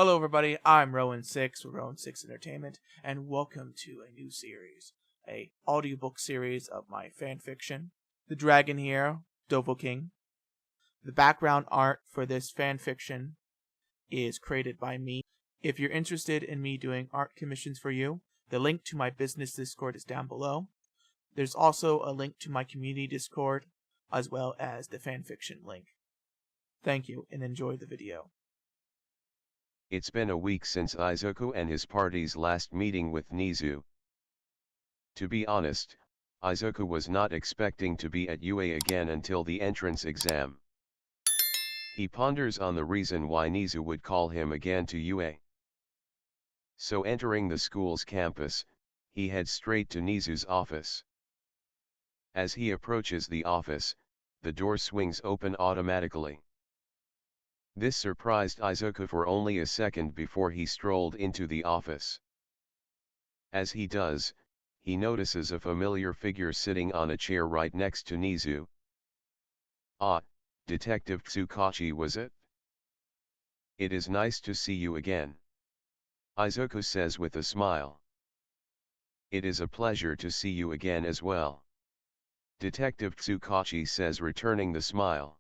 Hello everybody, I'm Rowan6 with Rowan6 Entertainment, and welcome to a new series, a audiobook series of my fanfiction, The Dragon Hero Dovahkiin. The background art for this fanfiction is created by me. If you're interested in me doing art commissions for you, the link to my business Discord is down below. There's also a link to my community Discord, as well as the fanfiction link. Thank you, and enjoy the video. It's been a week since Izuku and his party's last meeting with Nizu. To be honest, Izuku was not expecting to be at UA again until the entrance exam. He ponders on the reason why Nizu would call him again to UA. So entering the school's campus, he heads straight to Nizu's office. As he approaches the office, the door swings open automatically. This surprised Izuku for only a second before he strolled into the office. As he does, he notices a familiar figure sitting on a chair right next to Nizu. Ah, Detective Tsukachi, was it? It is nice to see you again, Izuku says with a smile. It is a pleasure to see you again as well, Detective Tsukachi says, returning the smile.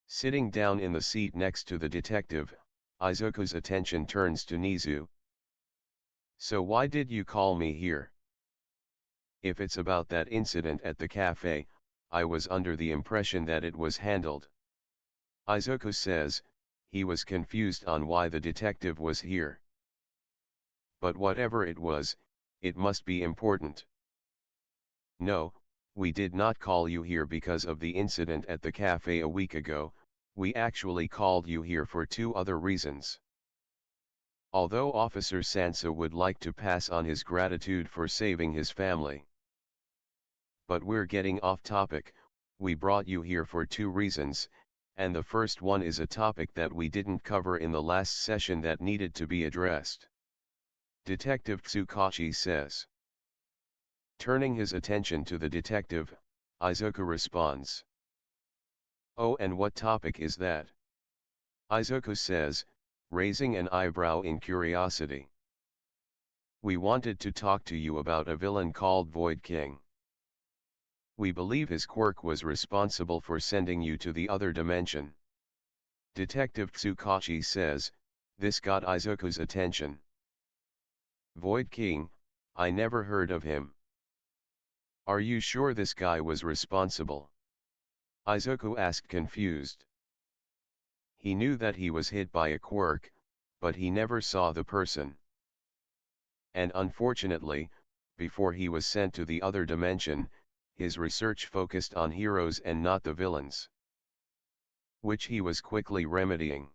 Sitting down in the seat next to the detective, Izuku's attention turns to Nizu. So why did you call me here? If it's about that incident at the cafe, I was under the impression that it was handled, Izuku says. He was confused on why the detective was here. But whatever it was, it must be important. No, we did not call you here because of the incident at the cafe a week ago. We actually called you here for two other reasons. Although Officer Sansa would like to pass on his gratitude for saving his family. But we're getting off topic. We brought you here for two reasons, and the first one is a topic that we didn't cover in the last session that needed to be addressed, Detective Tsukachi says. Turning his attention to the detective, Izuku responds. Oh, and what topic is that? Izuku says, raising an eyebrow in curiosity. We wanted to talk to you about a villain called Void King. We believe his quirk was responsible for sending you to the other dimension, Detective Tsukachi says. This got Izuku's attention. Void King? I never heard of him. Are you sure this guy was responsible? Izuku asked, confused. He knew that he was hit by a quirk, but he never saw the person. And unfortunately, before he was sent to the other dimension, his research focused on heroes and not the villains, which he was quickly remedying.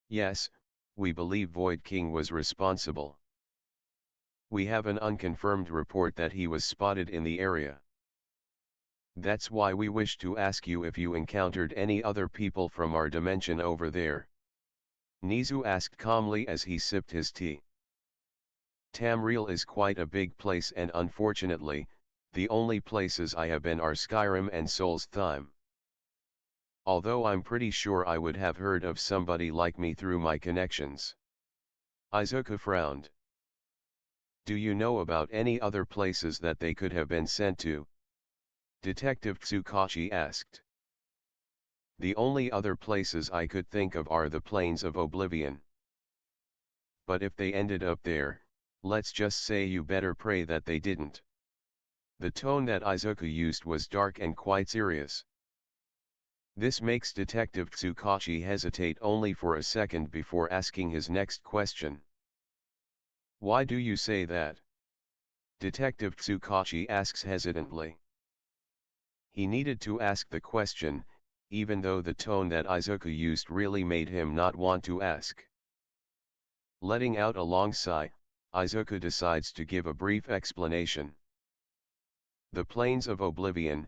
Yes, we believe Void King was responsible. We have an unconfirmed report that he was spotted in the area. That's why we wish to ask you if you encountered any other people from our dimension over there, Nizu asked calmly as he sipped his tea. Tamriel is quite a big place, and unfortunately, the only places I have been are Skyrim and Solstheim. Although I'm pretty sure I would have heard of somebody like me through my connections. Izuku frowned. Do you know about any other places that they could have been sent to? Detective Tsukachi asked. The only other places I could think of are the Plains of Oblivion. But if they ended up there, let's just say you better pray that they didn't. The tone that Izuku used was dark and quite serious. This makes Detective Tsukachi hesitate only for a second before asking his next question. Why do you say that? Detective Tsukachi asks hesitantly. He needed to ask the question, even though the tone that Izuku used really made him not want to ask. Letting out a long sigh, Izuku decides to give a brief explanation. The Plains of Oblivion,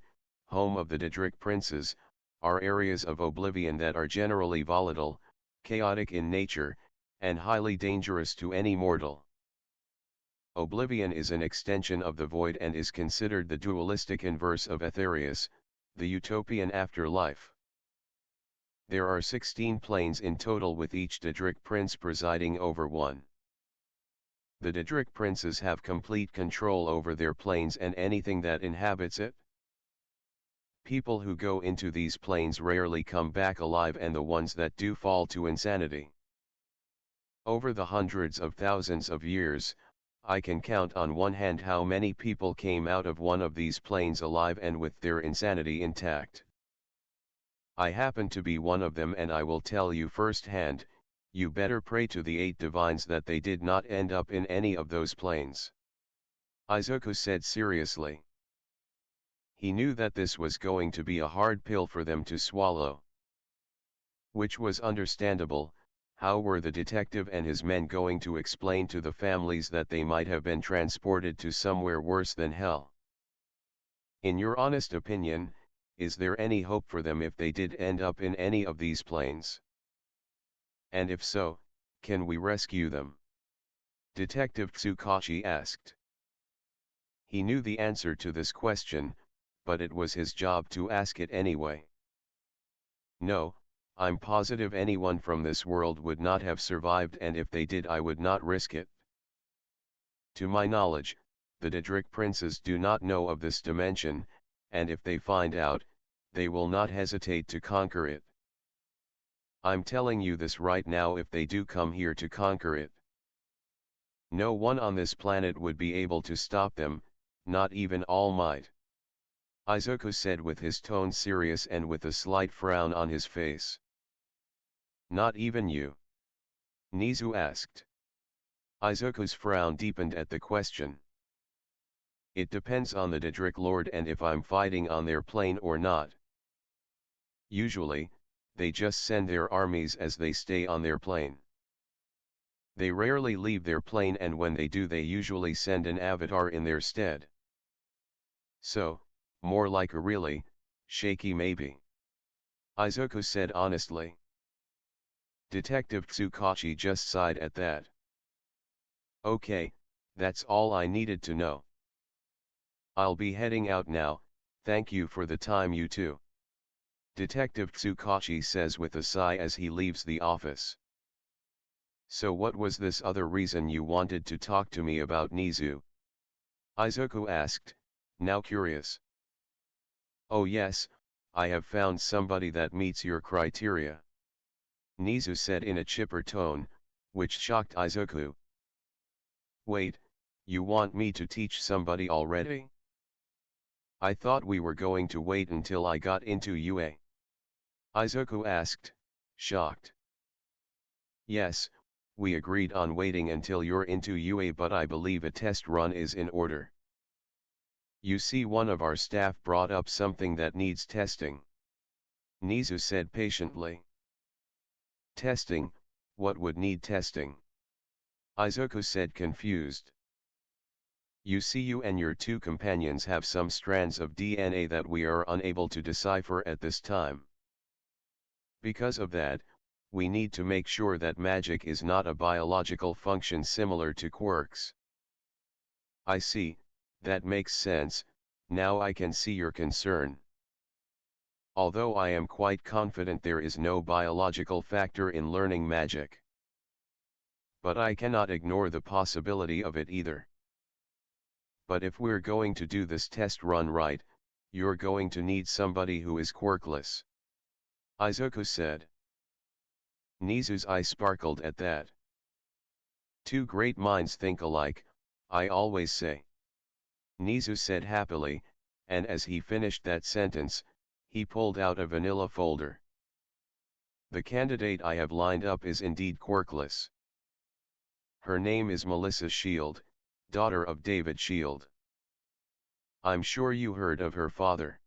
home of the Daedric princes, are areas of Oblivion that are generally volatile, chaotic in nature, and highly dangerous to any mortal. Oblivion is an extension of the void and is considered the dualistic inverse of Aetherius, the utopian afterlife. There are 16 planes in total with each Daedric prince presiding over one. The Daedric princes have complete control over their planes and anything that inhabits it. People who go into these planes rarely come back alive, and the ones that do fall to insanity. Over the hundreds of thousands of years, I can count on one hand how many people came out of one of these planes alive and with their insanity intact. I happen to be one of them, and I will tell you firsthand, you better pray to the 8 divines that they did not end up in any of those planes. Izuku said seriously. He knew that this was going to be a hard pill for them to swallow. Which was understandable. How were the detective and his men going to explain to the families that they might have been transported to somewhere worse than hell? In your honest opinion, is there any hope for them if they did end up in any of these planes? And if so, can we rescue them? Detective Tsukachi asked. He knew the answer to this question, but it was his job to ask it anyway. No, I'm positive anyone from this world would not have survived, and if they did I would not risk it. To my knowledge, the Daedric princes do not know of this dimension, and if they find out, they will not hesitate to conquer it. I'm telling you this right now, if they do come here to conquer it, no one on this planet would be able to stop them, not even All Might. Izuku said with his tone serious and with a slight frown on his face. Not even you? Nizu asked. Izuku's frown deepened at the question. It depends on the Daedric Lord and if I'm fighting on their plane or not. Usually, they just send their armies as they stay on their plane. They rarely leave their plane, and when they do they usually send an avatar in their stead. So, more like a really shaky maybe. Izuku said honestly. Detective Tsukachi just sighed at that. Okay, that's all I needed to know. I'll be heading out now, thank you for the time, you two. Detective Tsukachi says with a sigh as he leaves the office. So what was this other reason you wanted to talk to me about, Nizu? Izuku asked, now curious. Oh yes, I have found somebody that meets your criteria. Nizu said in a chipper tone, which shocked Izuku. Wait, you want me to teach somebody already? I thought we were going to wait until I got into UA. Izuku asked, shocked. Yes, we agreed on waiting until you're into UA, but I believe a test run is in order. You see, one of our staff brought up something that needs testing. Nizu said patiently. Testing? What would need testing? Izuku said confused. You see, you and your 2 companions have some strands of DNA that we are unable to decipher at this time. Because of that, we need to make sure that magic is not a biological function similar to quirks. I see, that makes sense, now I can see your concern. Although I am quite confident there is no biological factor in learning magic. But I cannot ignore the possibility of it either. But if we're going to do this test run right, you're going to need somebody who is quirkless. Izuku said. Nizu's eye sparkled at that. 2 great minds think alike, I always say. Nizu said happily, and as he finished that sentence, he pulled out a vanilla folder. The candidate I have lined up is indeed quirkless. Her name is Melissa Shield, daughter of David Shield. I'm sure you heard of her father.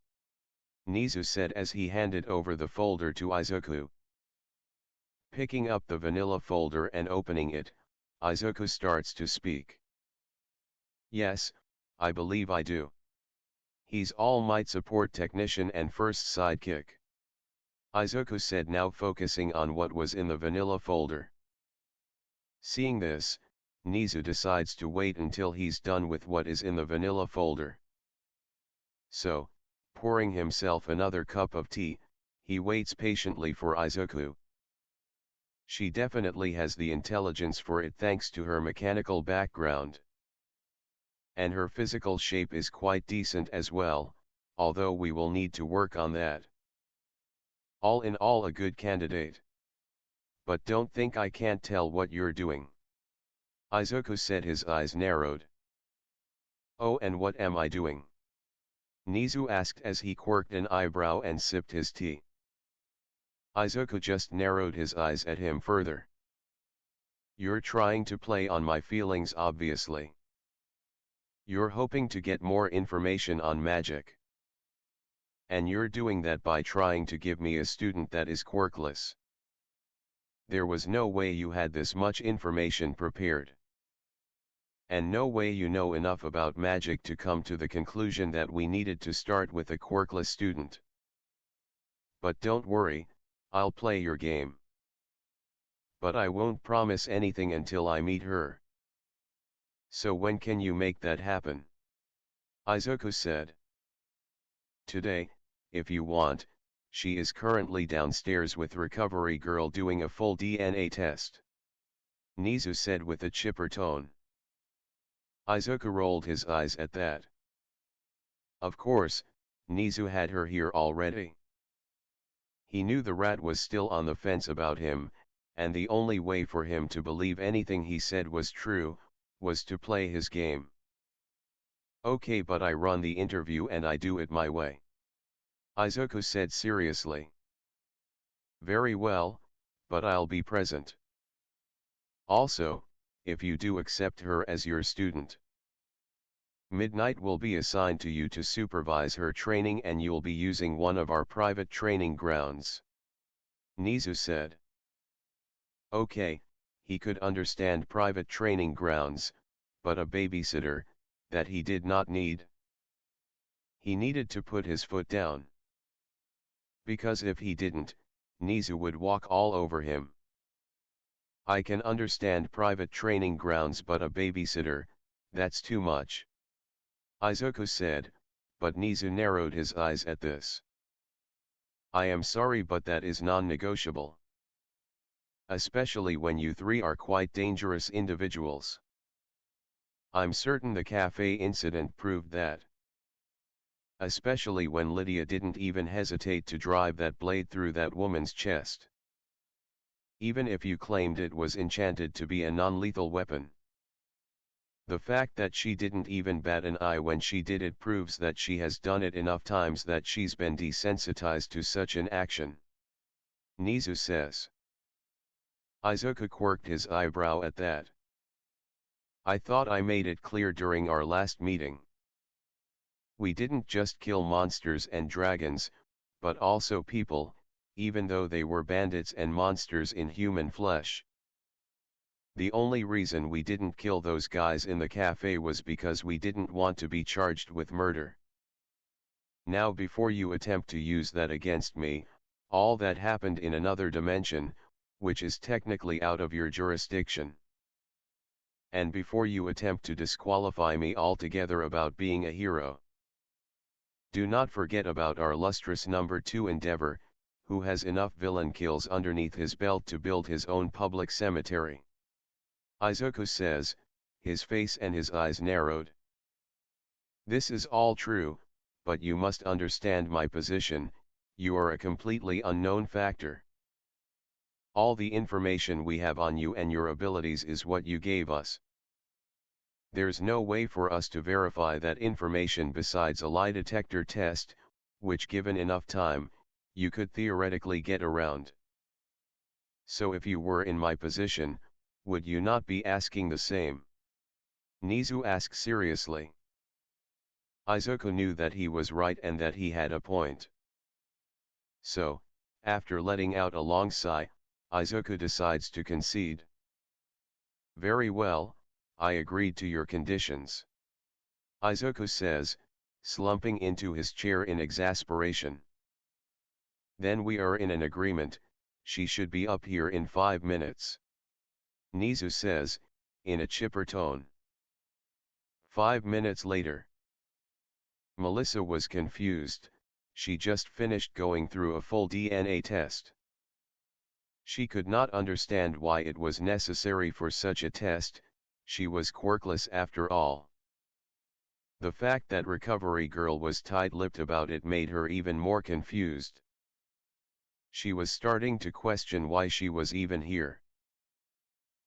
Nizu said as he handed over the folder to Izuku. Picking up the vanilla folder and opening it, Izuku starts to speak. Yes, I believe I do. He's All Might support technician and first sidekick. Izuku said, now focusing on what was in the vanilla folder. Seeing this, Nizu decides to wait until he's done with what is in the vanilla folder. So, pouring himself another cup of tea, He waits patiently for Izuku. She definitely has the intelligence for it thanks to her mechanical background. And her physical shape is quite decent as well, although we will need to work on that. All in all, a good candidate. But don't think I can't tell what you're doing. Izuku said, his eyes narrowed. Oh, and what am I doing? Nizu asked as he quirked an eyebrow and sipped his tea. Izuku just narrowed his eyes at him further. You're trying to play on my feelings, obviously. You're hoping to get more information on magic. And you're doing that by trying to give me a student that is quirkless. There was no way you had this much information prepared. And no way you know enough about magic to come to the conclusion that we needed to start with a quirkless student. But don't worry, I'll play your game. But I won't promise anything until I meet her. So when can you make that happen? Izuku said. Today, if you want. She is currently downstairs with Recovery Girl doing a full DNA test. Nizu said with a chipper tone. Izuku rolled his eyes at that. Of course, Nizu had her here already. He knew the rat was still on the fence about him, and the only way for him to believe anything he said was true, was to play his game. Okay, but I run the interview and I do it my way. Izuku said seriously. Very well, but I'll be present. Also, if you do accept her as your student, Midnight will be assigned to you to supervise her training and you'll be using one of our private training grounds. Nizu said. Okay, he could understand private training grounds, but a babysitter, that he did not need. He needed to put his foot down. Because if he didn't, Nizu would walk all over him. I can understand private training grounds, but a babysitter, that's too much. Izuku said, but Nizu narrowed his eyes at this. I am sorry, but that is non-negotiable. Especially when you three are quite dangerous individuals. I'm certain the cafe incident proved that. Especially when Lydia didn't even hesitate to drive that blade through that woman's chest. Even if you claimed it was enchanted to be a non-lethal weapon. The fact that she didn't even bat an eye when she did it proves that she has done it enough times that she's been desensitized to such an action. Nizu says. Izuku quirked his eyebrow at that. I thought I made it clear during our last meeting. We didn't just kill monsters and dragons, but also people, even though they were bandits and monsters in human flesh. The only reason we didn't kill those guys in the cafe was because we didn't want to be charged with murder. Now, before you attempt to use that against me, all that happened in another dimension, which is technically out of your jurisdiction. And before you attempt to disqualify me altogether about being a hero. Do not forget about our lustrous number 2 Endeavor, who has enough villain kills underneath his belt to build his own public cemetery. Izuku says, his face and his eyes narrowed. This is all true, but you must understand my position, you are a completely unknown factor. All the information we have on you and your abilities is what you gave us. There's no way for us to verify that information besides a lie detector test, which given enough time, you could theoretically get around. So if you were in my position, would you not be asking the same? Nizu asked seriously. Izuku knew that he was right and that he had a point. So, after letting out a long sigh, Izuku decides to concede. Very well, I agreed to your conditions. Izuku says, slumping into his chair in exasperation. Then we are in an agreement, she should be up here in 5 minutes. Nizu says, in a chipper tone. 5 minutes later. Melissa was confused, she just finished going through a full DNA test. She could not understand why it was necessary for such a test, she was quirkless after all. The fact that Recovery Girl was tight-lipped about it made her even more confused. She was starting to question why she was even here.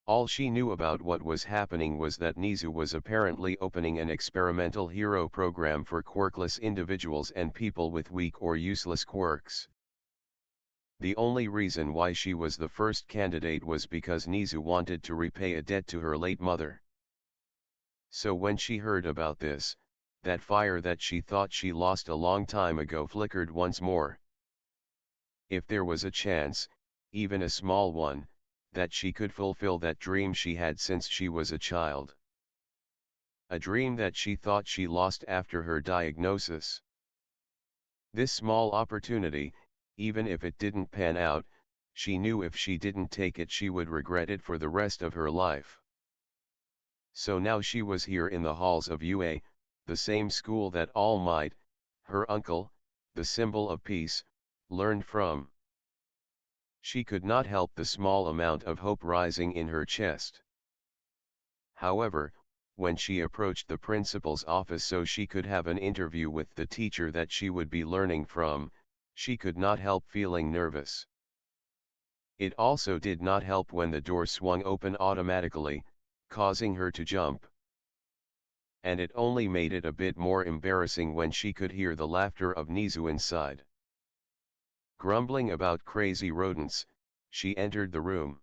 All she knew about what was happening was that Nizu was apparently opening an experimental hero program for quirkless individuals and people with weak or useless quirks. The only reason why she was the first candidate was because Nizu wanted to repay a debt to her late mother. So when she heard about this, that fire that she thought she lost a long time ago flickered once more. If there was a chance, even a small one, that she could fulfill that dream she had since she was a child. A dream that she thought she lost after her diagnosis. This small opportunity, even if it didn't pan out, she knew if she didn't take it she would regret it for the rest of her life. So now she was here in the halls of UA, the same school that All Might, her uncle, the symbol of peace, learned from. She could not help the small amount of hope rising in her chest. However, when she approached the principal's office so she could have an interview with the teacher that she would be learning from, she could not help feeling nervous. It also did not help when the door swung open automatically, causing her to jump. And it only made it a bit more embarrassing when she could hear the laughter of Nizu inside. Grumbling about crazy rodents, she entered the room.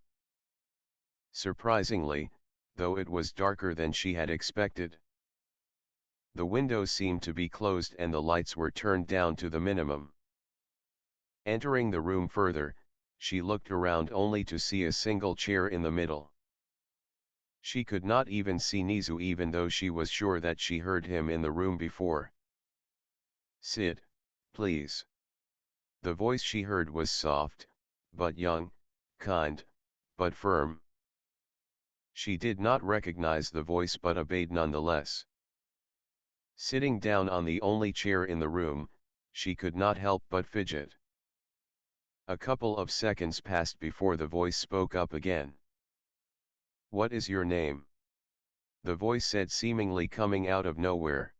Surprisingly, though it was darker than she had expected. The windows seemed to be closed and the lights were turned down to the minimum. Entering the room further, she looked around only to see a single chair in the middle. She could not even see Nizu even though she was sure that she heard him in the room before. "Sit, please." The voice she heard was soft, but young, kind, but firm. She did not recognize the voice but obeyed nonetheless. Sitting down on the only chair in the room, she could not help but fidget. A couple of seconds passed before the voice spoke up again. "What is your name?" the voice said, seemingly coming out of nowhere.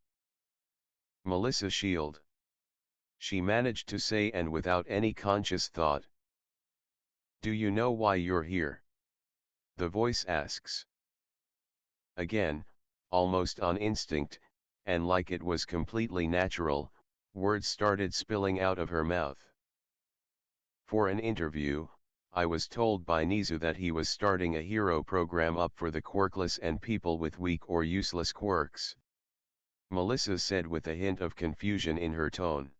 "Melissa Shield," she managed to say, and without any conscious thought. "Do you know why you're here?" the voice asks. Again, almost on instinct, and like it was completely natural, words started spilling out of her mouth. "For an interview, I was told by Nizu that he was starting a hero program up for the quirkless and people with weak or useless quirks," Melissa said with a hint of confusion in her tone.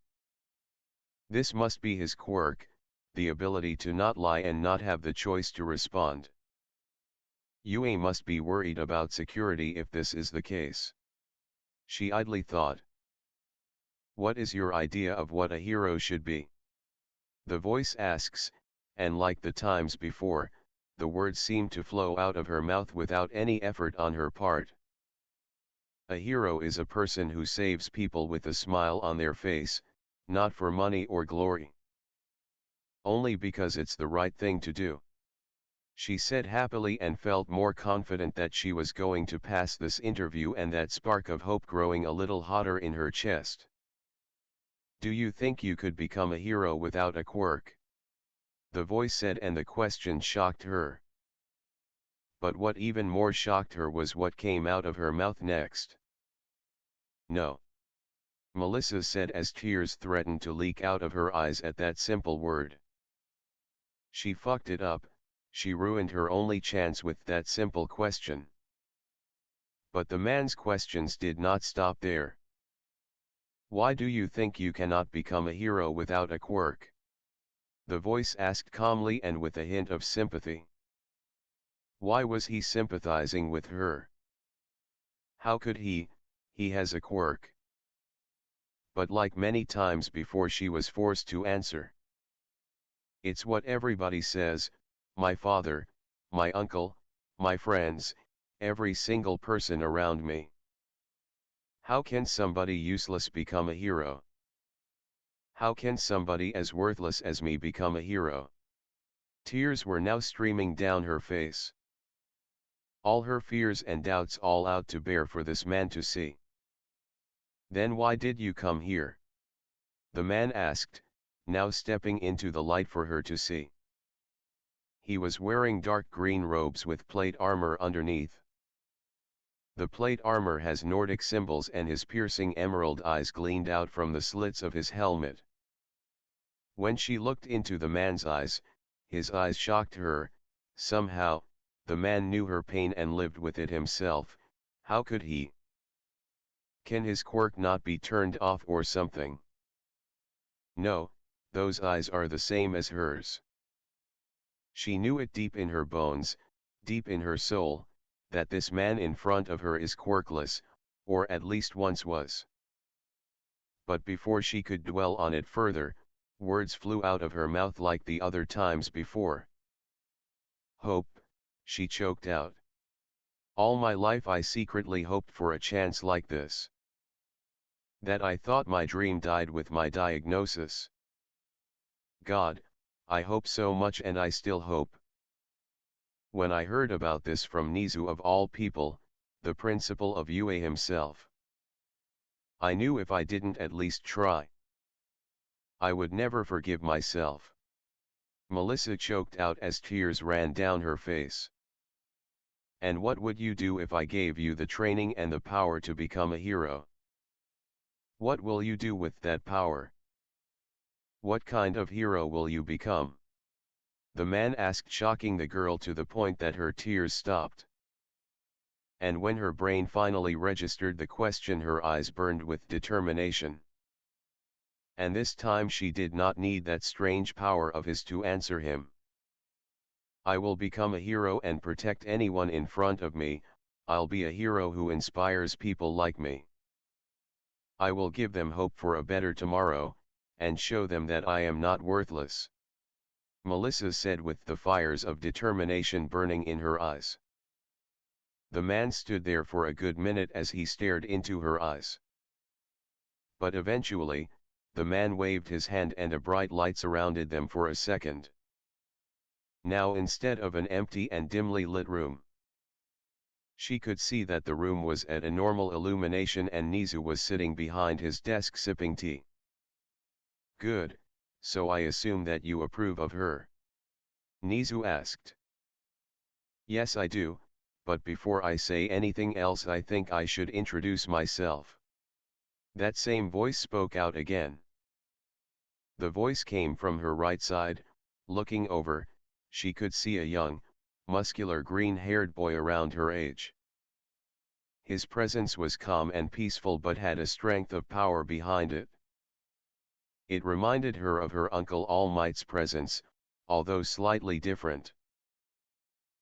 "This must be his quirk, the ability to not lie and not have the choice to respond. UA must be worried about security if this is the case," she idly thought. "What is your idea of what a hero should be?" the voice asks, and like the times before, the words seem to flow out of her mouth without any effort on her part. "A hero is a person who saves people with a smile on their face, not for money or glory. Only because it's the right thing to do," she said happily, and felt more confident that she was going to pass this interview and that spark of hope growing a little hotter in her chest. "Do you think you could become a hero without a quirk?" the voice said, and the question shocked her. But what even more shocked her was what came out of her mouth next. "No," Melissa said as tears threatened to leak out of her eyes at that simple word. She fucked it up, she ruined her only chance with that simple question. But the man's questions did not stop there. "Why do you think you cannot become a hero without a quirk?" the voice asked calmly and with a hint of sympathy. Why was he sympathizing with her? How could he has a quirk. But like many times before, she was forced to answer. "It's what everybody says, my father, my uncle, my friends, every single person around me. How can somebody useless become a hero?" How can somebody as worthless as me become a hero? Tears were now streaming down her face. All her fears and doubts all out to bear for this man to see. Then why did you come here? The man asked, now stepping into the light for her to see. He was wearing dark green robes with plate armor underneath. The plate armor has Nordic symbols and his piercing emerald eyes gleamed out from the slits of his helmet. When she looked into the man's eyes, his eyes shocked her. Somehow, the man knew her pain and lived with it himself. How could he? Can his quirk not be turned off or something? No, those eyes are the same as hers. She knew it deep in her bones, deep in her soul, that this man in front of her is quirkless, or at least once was. But before she could dwell on it further, words flew out of her mouth like the other times before. Hope, she choked out. All my life I secretly hoped for a chance like this. That I thought my dream died with my diagnosis. God, I hope so much and I still hope. When I heard about this from Nizu of all people, the principal of UA himself, I knew if I didn't at least try, I would never forgive myself. Melissa choked out as tears ran down her face. And what would you do if I gave you the training and the power to become a hero? What will you do with that power? What kind of hero will you become? The man asked, shocking the girl to the point that her tears stopped. And when her brain finally registered the question, her eyes burned with determination. And this time she did not need that strange power of his to answer him. I will become a hero and protect anyone in front of me. I'll be a hero who inspires people like me. I will give them hope for a better tomorrow, and show them that I am not worthless. Melissa said with the fires of determination burning in her eyes. The man stood there for a good minute as he stared into her eyes. But eventually, the man waved his hand and a bright light surrounded them for a second. Now instead of an empty and dimly lit room, she could see that the room was at a normal illumination and Nizu was sitting behind his desk sipping tea. Good, so I assume that you approve of her? Nizu asked. Yes, I do, but before I say anything else I think I should introduce myself. That same voice spoke out again. The voice came from her right side. Looking over, she could see a young, muscular green-haired boy around her age. His presence was calm and peaceful but had a strength of power behind it. It reminded her of her Uncle All Might's presence, although slightly different.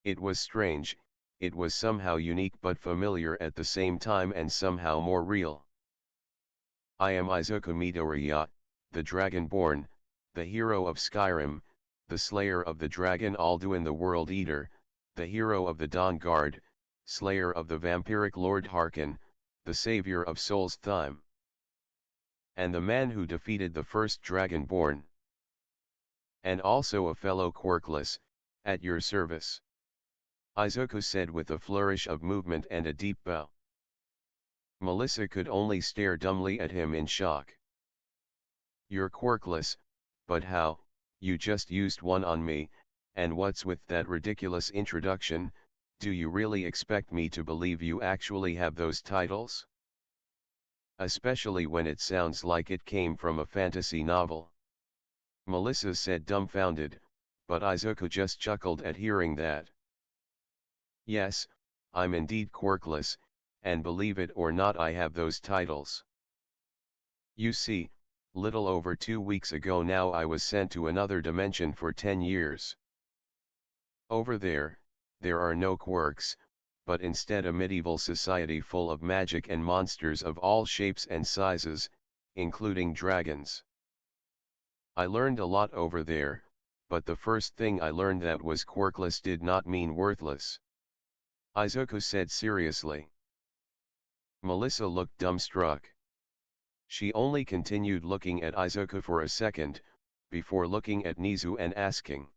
It was strange, it was somehow unique but familiar at the same time and somehow more real. I am Izuku Midoriya, the Dragonborn, the hero of Skyrim, the slayer of the dragon Alduin the World Eater, the hero of the Dawn Guard, slayer of the vampiric Lord Harkin, the savior of Souls Thyme. And the man who defeated the first Dragonborn. And also a fellow quirkless, at your service. Izuku said with a flourish of movement and a deep bow. Melissa could only stare dumbly at him in shock. You're quirkless, but how? You just used one on me, and what's with that ridiculous introduction? Do you really expect me to believe you actually have those titles? Especially when it sounds like it came from a fantasy novel. Melissa said dumbfounded, but Izuku just chuckled at hearing that. Yes, I'm indeed quirkless, and believe it or not I have those titles. You see, little over 2 weeks ago now I was sent to another dimension for 10 years. Over there are no quirks, but instead a medieval society full of magic and monsters of all shapes and sizes, including dragons. I learned a lot over there, but the first thing I learned that was quirkless did not mean worthless. Izuku said seriously. Melissa looked dumbstruck. She only continued looking at Izuku for a second, before looking at Nizu and asking,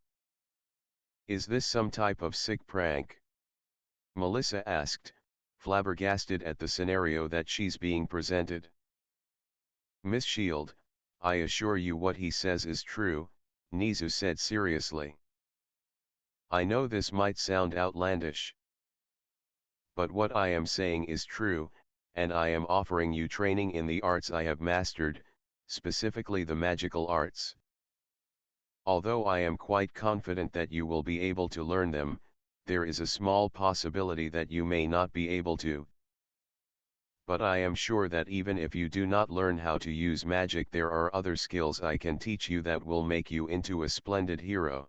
"Is this some type of sick prank?" Melissa asked, flabbergasted at the scenario that she's being presented. "Miss Shield, I assure you what he says is true," Nizu said seriously. "I know this might sound outlandish, but what I am saying is true, and I am offering you training in the arts I have mastered, specifically the magical arts. Although I am quite confident that you will be able to learn them, there is a small possibility that you may not be able to. But I am sure that even if you do not learn how to use magic, there are other skills I can teach you that will make you into a splendid hero."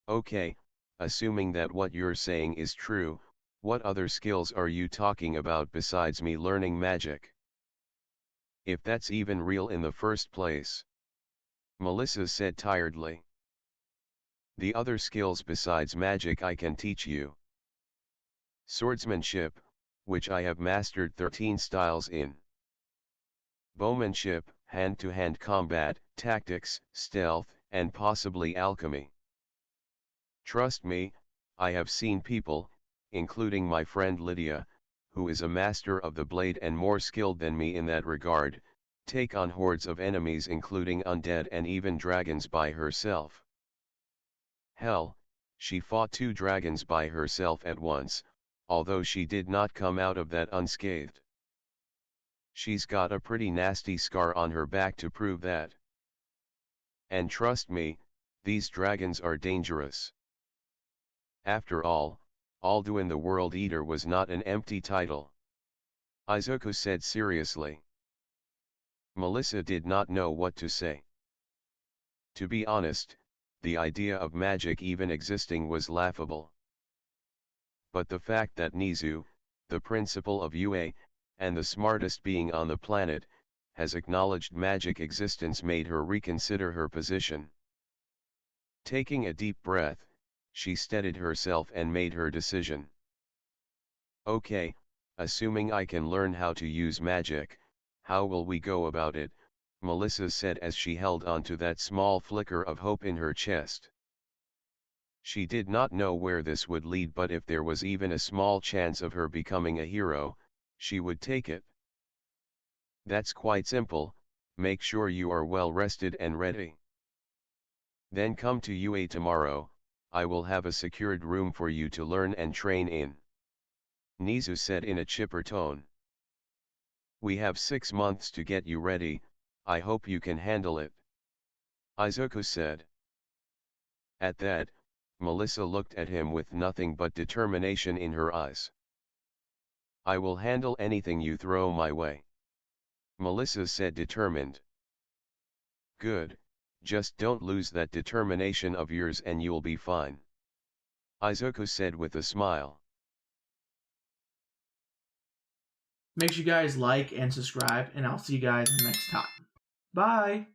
"Okay, assuming that what you're saying is true, what other skills are you talking about besides me learning magic? If that's even real in the first place," Melissa said tiredly. "The other skills besides magic I can teach you: swordsmanship, which I have mastered 13 styles in. Bowmanship, hand-to-hand combat, tactics, stealth, and possibly alchemy. Trust me, I have seen people, including my friend Lydia, who is a master of the blade and more skilled than me in that regard, take on hordes of enemies including undead and even dragons by herself. Hell, she fought 2 dragons by herself at once, although she did not come out of that unscathed. She's got a pretty nasty scar on her back to prove that. And trust me, these dragons are dangerous. After all, Alduin the World Eater was not an empty title," Izuku said seriously. Melissa did not know what to say. To be honest, the idea of magic even existing was laughable. But the fact that Nizu, the principal of UA, and the smartest being on the planet, has acknowledged magic existence made her reconsider her position. Taking a deep breath, she steadied herself and made her decision. "Okay, assuming I can learn how to use magic, how will we go about it?" Melissa said as she held on to that small flicker of hope in her chest. She did not know where this would lead, but if there was even a small chance of her becoming a hero, she would take it. "That's quite simple, make sure you are well rested and ready. Then come to UA tomorrow, I will have a secured room for you to learn and train in," Nizu said in a chipper tone. "We have 6 months to get you ready, I hope you can handle it," Izuku said. At that, Melissa looked at him with nothing but determination in her eyes. "I will handle anything you throw my way," Melissa said, determined. "Good, just don't lose that determination of yours and you'll be fine," Izuku said with a smile. Make sure you guys like and subscribe, and I'll see you guys next time. Bye!